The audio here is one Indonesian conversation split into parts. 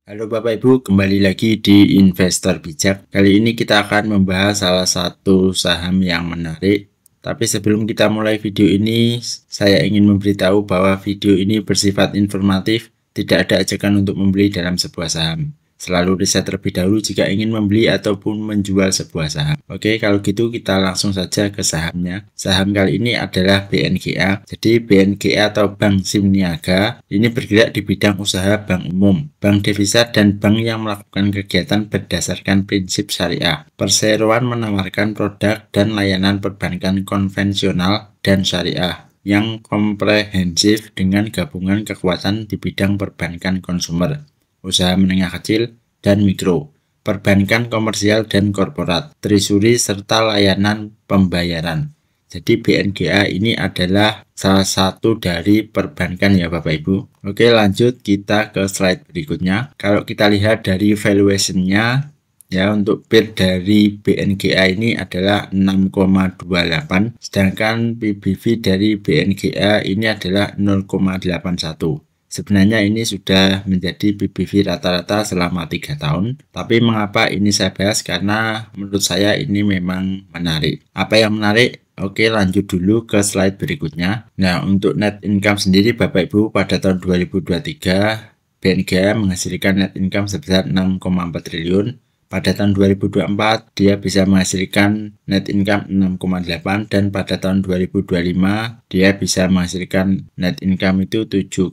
Halo Bapak Ibu, kembali lagi di Investor Bijak. Kali ini kita akan membahas salah satu saham yang menarik. Tapi sebelum kita mulai video ini, saya ingin memberitahu bahwa video ini bersifat informatif, tidak ada ajakan untuk membeli dalam sebuah saham. Selalu riset terlebih dahulu jika ingin membeli ataupun menjual sebuah saham. Oke, kalau gitu kita langsung saja ke sahamnya. Saham kali ini adalah BNGA. Jadi BNGA atau Bank Simniaga ini bergerak di bidang usaha bank umum, bank devisa, dan bank yang melakukan kegiatan berdasarkan prinsip syariah. Perseroan menawarkan produk dan layanan perbankan konvensional dan syariah yang komprehensif dengan gabungan kekuatan di bidang perbankan konsumer, usaha menengah kecil dan mikro, perbankan komersial dan korporat, treasury, serta layanan pembayaran. Jadi BNGA ini adalah salah satu dari perbankan ya Bapak Ibu. Oke, lanjut kita ke slide berikutnya. Kalau kita lihat dari valuation-nya, ya untuk PER dari BNGA ini adalah 6,28, sedangkan PBV dari BNGA ini adalah 0,81. Sebenarnya ini sudah menjadi PBV rata-rata selama 3 tahun. Tapi mengapa ini saya bahas? Karena menurut saya ini memang menarik. Apa yang menarik? Oke, lanjut dulu ke slide berikutnya. Nah, untuk net income sendiri Bapak Ibu pada tahun 2023 BNGA menghasilkan net income sebesar 6,4 triliun. Pada tahun 2024 dia bisa menghasilkan net income 6,8 dan pada tahun 2025 dia bisa menghasilkan net income itu 7,2.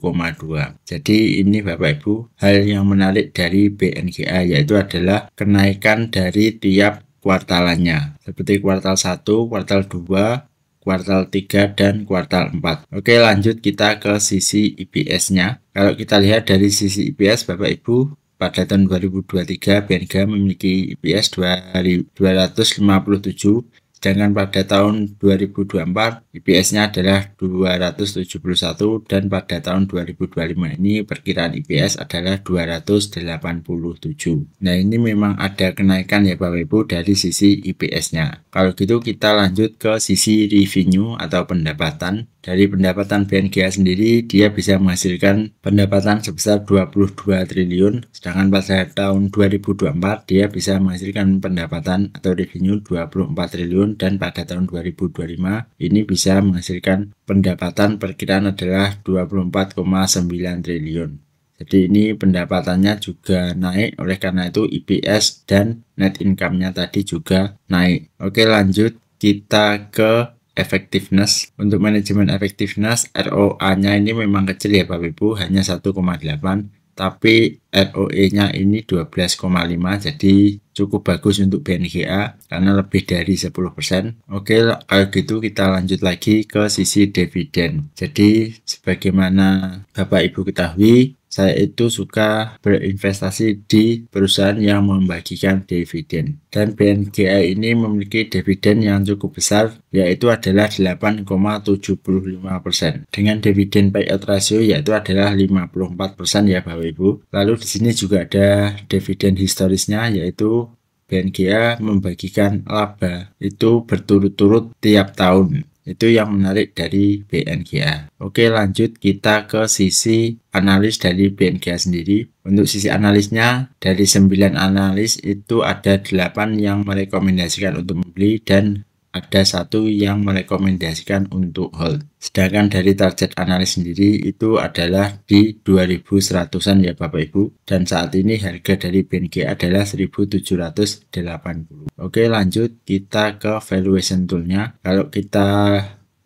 Jadi ini Bapak Ibu hal yang menarik dari BNGA yaitu adalah kenaikan dari tiap kuartalannya seperti kuartal 1, kuartal 2, kuartal 3, dan kuartal 4. Oke, lanjut kita ke sisi EPS-nya. Kalau kita lihat dari sisi EPS Bapak Ibu, pada tahun 2023 BNGA memiliki EPS 257, sedangkan pada tahun 2024 EPS-nya adalah 271 dan pada tahun 2025 ini perkiraan EPS adalah 287. Nah, ini memang ada kenaikan ya Bapak Ibu dari sisi EPS-nya. Kalau gitu kita lanjut ke sisi revenue atau pendapatan. Dari pendapatan BNGA sendiri dia bisa menghasilkan pendapatan sebesar 22 triliun, sedangkan pada tahun 2024 dia bisa menghasilkan pendapatan atau revenue 24 triliun dan pada tahun 2025 ini bisa menghasilkan pendapatan perkiraan adalah 24,9 triliun. Jadi ini pendapatannya juga naik, oleh karena itu EPS dan net income-nya tadi juga naik. Oke, lanjut kita ke effectiveness. Untuk manajemen effectiveness ROA-nya ini memang kecil ya Bapak Ibu, hanya 1,8, tapi ROE-nya ini 12,5, jadi cukup bagus untuk BNGA karena lebih dari 10%. Oke, kalau gitu kita lanjut lagi ke sisi dividen. Jadi sebagaimana Bapak Ibu ketahui, saya itu suka berinvestasi di perusahaan yang membagikan dividen. Dan BNGA ini memiliki dividen yang cukup besar, yaitu adalah 8,75%. Dengan dividen payout ratio yaitu adalah 54% ya Bapak Ibu. Lalu di sini juga ada dividen historisnya, yaitu BNGA membagikan laba itu berturut-turut tiap tahun. Itu yang menarik dari BNGA. Oke, lanjut kita ke sisi analis dari BNGA sendiri. Untuk sisi analisnya, dari 9 analis itu ada 8 yang merekomendasikan untuk membeli dan ada 1 yang merekomendasikan untuk hold. Sedangkan dari target analis sendiri itu adalah di 2100-an ya Bapak Ibu. Dan saat ini harga dari BNGA adalah 1780. Oke, lanjut kita ke valuation toolnya. Kalau kita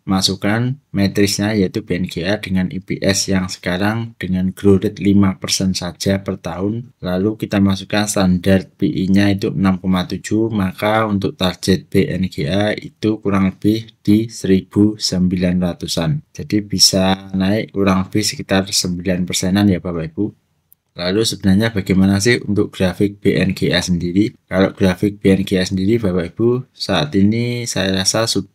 masukkan matriksnya yaitu BNGA dengan EPS yang sekarang dengan growth rate 5% saja per tahun, lalu kita masukkan standar PI-nya itu 6,7, maka untuk target BNGA itu kurang lebih di 1900-an. Jadi bisa naik kurang lebih sekitar 9%-an ya Bapak Ibu. Lalu sebenarnya bagaimana sih untuk grafik BNGA sendiri? Kalau grafik BNGA sendiri Bapak Ibu saat ini saya rasa sudah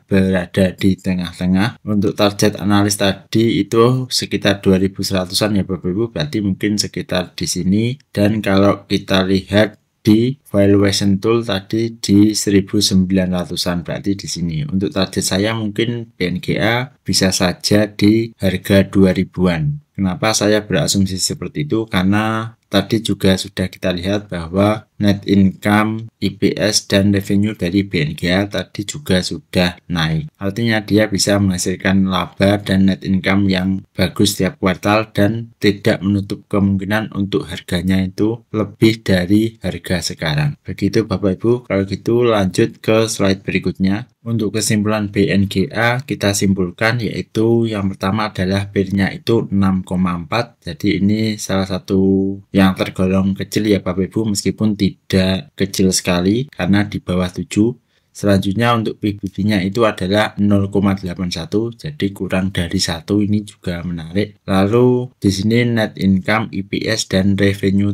berada di tengah-tengah. Untuk target analis tadi itu sekitar 2100-an ya Bapak Ibu, berarti mungkin sekitar di sini. Dan kalau kita lihat di valuation tool tadi di 1900-an, berarti di sini. Untuk target saya mungkin BNGA bisa saja di harga 2000-an. Kenapa saya berasumsi seperti itu? Karena tadi juga sudah kita lihat bahwa net income, EPS, dan revenue dari BNGA tadi juga sudah naik. Artinya dia bisa menghasilkan laba dan net income yang bagus setiap kuartal dan tidak menutup kemungkinan untuk harganya itu lebih dari harga sekarang. Begitu Bapak Ibu, kalau gitu lanjut ke slide berikutnya. Untuk kesimpulan BNGA kita simpulkan yaitu yang pertama adalah PER-nya itu 6,4. Jadi ini salah satu yang tergolong kecil ya Bapak Ibu, meskipun tidak kecil sekali karena di bawah 7. Selanjutnya untuk PBB-nya itu adalah 0,81, jadi kurang dari 1, ini juga menarik. Lalu di sini net income, EPS, dan revenue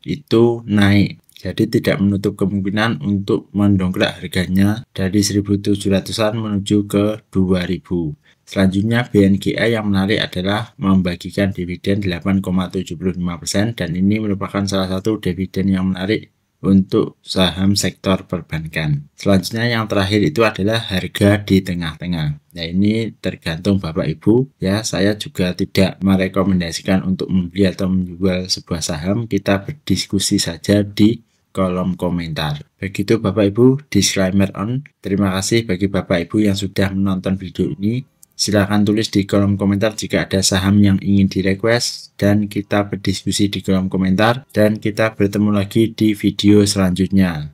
itu naik. Jadi tidak menutup kemungkinan untuk mendongkrak harganya dari 1.700-an menuju ke 2.000. Selanjutnya BNGA yang menarik adalah membagikan dividen 8,75% dan ini merupakan salah satu dividen yang menarik untuk saham sektor perbankan. Selanjutnya yang terakhir itu adalah harga di tengah-tengah. Nah ini tergantung Bapak Ibu ya, saya juga tidak merekomendasikan untuk membeli atau menjual sebuah saham, kita berdiskusi saja di kolom komentar. Begitu Bapak Ibu, disclaimer on. Terima kasih bagi Bapak Ibu yang sudah menonton video ini. Silahkan tulis di kolom komentar jika ada saham yang ingin di-request dan kita berdiskusi di kolom komentar dan kita bertemu lagi di video selanjutnya.